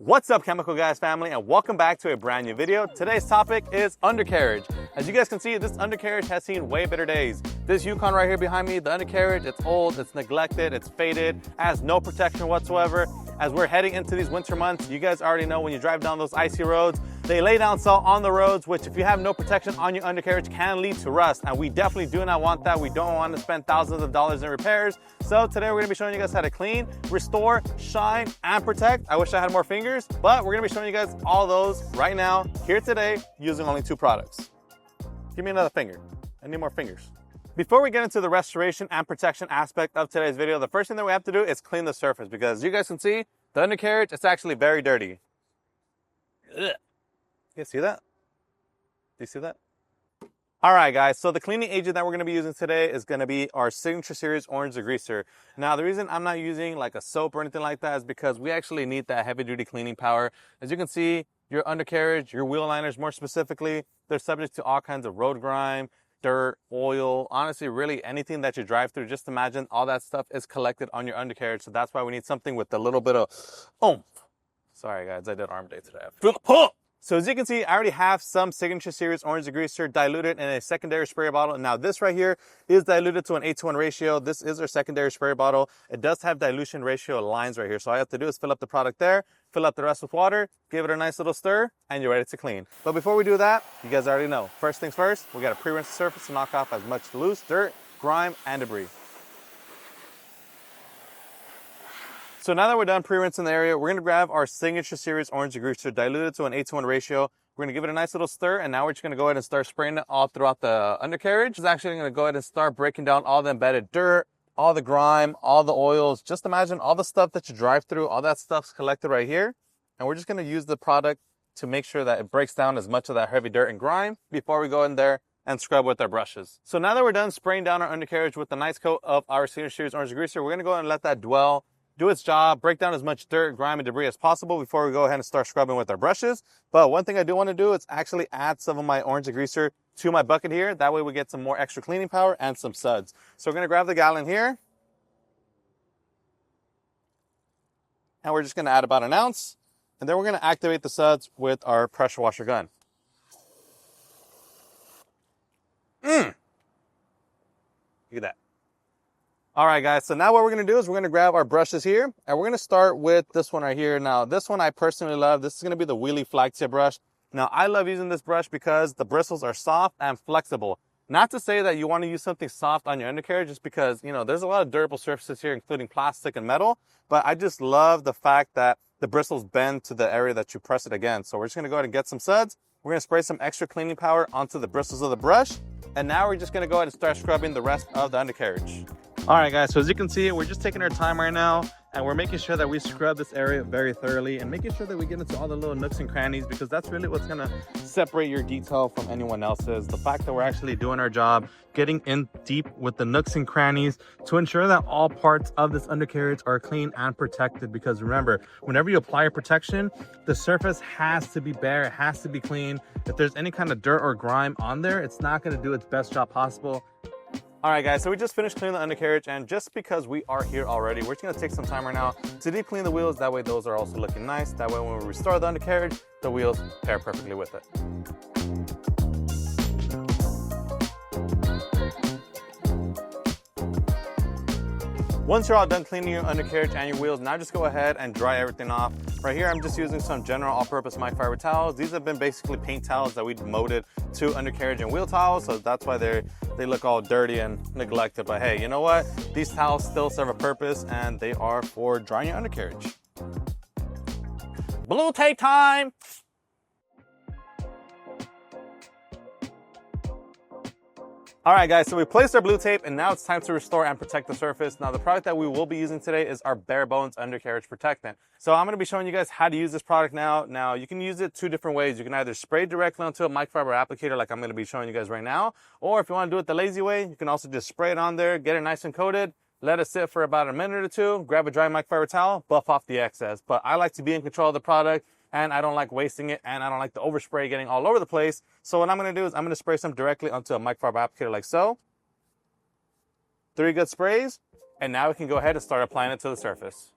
What's up, 𝘃𝗵𝗶𝗀 family, and welcome back to a brand new video. Today's topic is undercarriage. As you guys can see, this undercarriage has seen way better days. This Yukon right here behind me, the undercarriage, it's old, it's neglected, it's faded, has no protection whatsoever. As we're heading into these winter months, you guys already know when you drive down those icy roads, they lay down salt on the roads, which if you have no protection on your undercarriage can lead to rust. And we definitely do not want that. We don't want to spend thousands of dollars in repairs. So today we're gonna be showing you guys how to clean, restore, shine, and protect. I wish I had more fingers, but we're gonna be showing you guys all those right now, here today, using only 2 products. Give me another finger. I need more fingers. Before we get into the restoration and protection aspect of today's video, the first thing that we have to do is clean the surface, because you guys can see the undercarriage, it's actually very dirty. Ugh. You see that? Do you see that? All right, guys, so the cleaning agent that we're going to be using today is going to be our Signature Series Orange Degreaser. Now, the reason I'm not using like a soap or anything like that is because we actually need that heavy-duty cleaning power. As you can see, your undercarriage, your wheel liners more specifically, they're subject to all kinds of road grime, dirt, oil, honestly, really anything that you drive through. Just imagine all that stuff is collected on your undercarriage. So that's why we need something with a little bit of oomph. Sorry, guys, I did arm day today. I feel the pump. So as you can see, I already have some Signature Series Orange Degreaser diluted in a secondary spray bottle. Now this right here is diluted to an 8-to-1 ratio. This is our secondary spray bottle. It does have dilution ratio lines right here. So all I have to do is fill up the product there, fill up the rest with water, give it a nice little stir, and you're ready to clean. But before we do that, you guys already know. First things first, we got to pre-rinse the surface to knock off as much loose dirt, grime, and debris. So now that we're done pre-rinsing the area, we're going to grab our Signature Series Orange Degreaser diluted to an 8-to-1 ratio. We're going to give it a nice little stir, and now we're just going to go ahead and start spraying it all throughout the undercarriage. It's actually going to go ahead and start breaking down all the embedded dirt, all the grime, all the oils. Just imagine all the stuff that you drive through, all that stuff's collected right here. And we're just going to use the product to make sure that it breaks down as much of that heavy dirt and grime before we go in there and scrub with our brushes. So now that we're done spraying down our undercarriage with a nice coat of our Signature Series Orange Degreaser, we're going to go ahead and let that dwell, do its job, break down as much dirt, grime, and debris as possible before we go ahead and start scrubbing with our brushes. But one thing I do want to do is actually add some of my orange degreaser to my bucket here. That way we get some more extra cleaning power and some suds. So we're going to grab the gallon here, and we're just going to add about 1 ounce. And then we're going to activate the suds with our pressure washer gun. Look at that. All right, guys, so now what we're going to do is we're going to grab our brushes here, and we're going to start with this one right here. Now, this one I personally love. This is going to be the 𝗃𝗃𝗃𝗃 brush. Now, I love using this brush because the bristles are soft and flexible. Not to say that you want to use something soft on your undercarriage, just because, you know, there's a lot of durable surfaces here, including plastic and metal, but I just love the fact that the bristles bend to the area that you press it against. So we're just going to go ahead and get some suds. We're going to spray some extra cleaning power onto the bristles of the brush, and now we're just going to go ahead and start scrubbing the rest of the undercarriage. All right, guys, so as you can see, we're just taking our time right now, and we're making sure that we scrub this area very thoroughly and making sure that we get into all the little nooks and crannies, because that's really what's going to separate your detail from anyone else's. The fact that we're actually doing our job, getting in deep with the nooks and crannies to ensure that all parts of this undercarriage are clean and protected. Because remember, whenever you apply a protection, the surface has to be bare, it has to be clean. If there's any kind of dirt or grime on there, it's not going to do its best job possible. All right, guys, so we just finished cleaning the undercarriage, and just because we are here already, we're just gonna take some time right now to deep clean the wheels. That way those are also looking nice. That way when we restore the undercarriage, the wheels pair perfectly with it. Once you're all done cleaning your undercarriage and your wheels, now just go ahead and dry everything off. Right here, I'm just using some general all-purpose microfiber towels. These have been basically paint towels that we molded to undercarriage and wheel towels, so that's why they look all dirty and neglected. But hey, you know what? These towels still serve a purpose, and they are for drying your undercarriage. Blue tape time! All right, guys, so we placed our blue tape, and now it's time to restore and protect the surface. Now, the product that we will be using today is our Bare Bones Undercarriage Protectant. So I'm going to be showing you guys how to use this product now. Now, you can use it 2 different ways. You can either spray directly onto a microfiber applicator like I'm going to be showing you guys right now, or if you want to do it the lazy way, you can also just spray it on there, get it nice and coated, let it sit for about a minute or 2, grab a dry microfiber towel, buff off the excess. But I like to be in control of the product, and I don't like wasting it, and I don't like the overspray getting all over the place. So what I'm going to do is I'm going to spray some directly onto a microfiber applicator like so. 3 good sprays, and now we can go ahead and start applying it to the surface.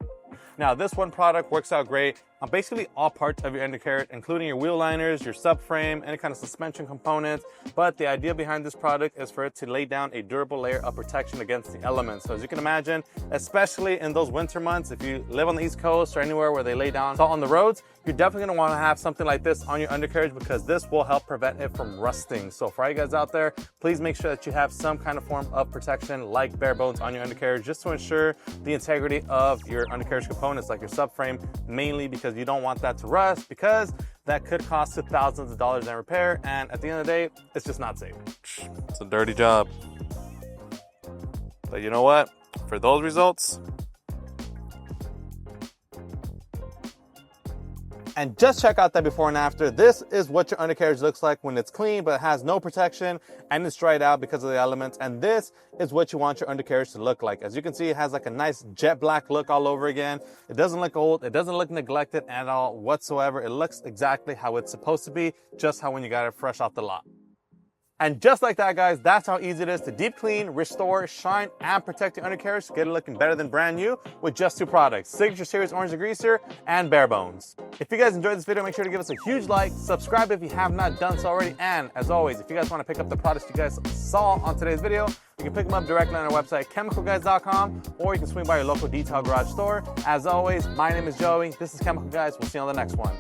Now, this one product works out great on basically all parts of your undercarriage, including your wheel liners, your subframe, any kind of suspension components. But the idea behind this product is for it to lay down a durable layer of protection against the elements. So as you can imagine, especially in those winter months, if you live on the East Coast or anywhere where they lay down salt on the roads, you're definitely going to want to have something like this on your undercarriage, because this will help prevent it from rusting. So for all you guys out there, please make sure that you have some kind of form of protection like bare bones on your undercarriage, just to ensure the integrity of your undercarriage components like your subframe, mainly because you don't want that to rust, because that could cost you thousands of dollars in repair, and at the end of the day, it's just not safe. It's a dirty job. But you know what? For those results, and just check out that before and after. This is what your undercarriage looks like when it's clean, but it has no protection and it's dried out because of the elements. And this is what you want your undercarriage to look like. As you can see, it has like a nice jet black look all over again. It doesn't look old. It doesn't look neglected at all whatsoever. It looks exactly how it's supposed to be, just how when you got it fresh off the lot. And just like that, guys, that's how easy it is to deep clean, restore, shine, and protect your undercarriage to get it looking better than brand new with just 2 products, Signature Series Orange Degreaser and Bare Bones. If you guys enjoyed this video, make sure to give us a huge like, subscribe if you have not done so already, and as always, if you guys want to pick up the products you guys saw on today's video, you can pick them up directly on our website, 𝘃𝗵𝗃𝗲𝗏, or you can swing by your local detail garage store. As always, my name is Joey. This is Chemical Guys. We'll see you on the next one.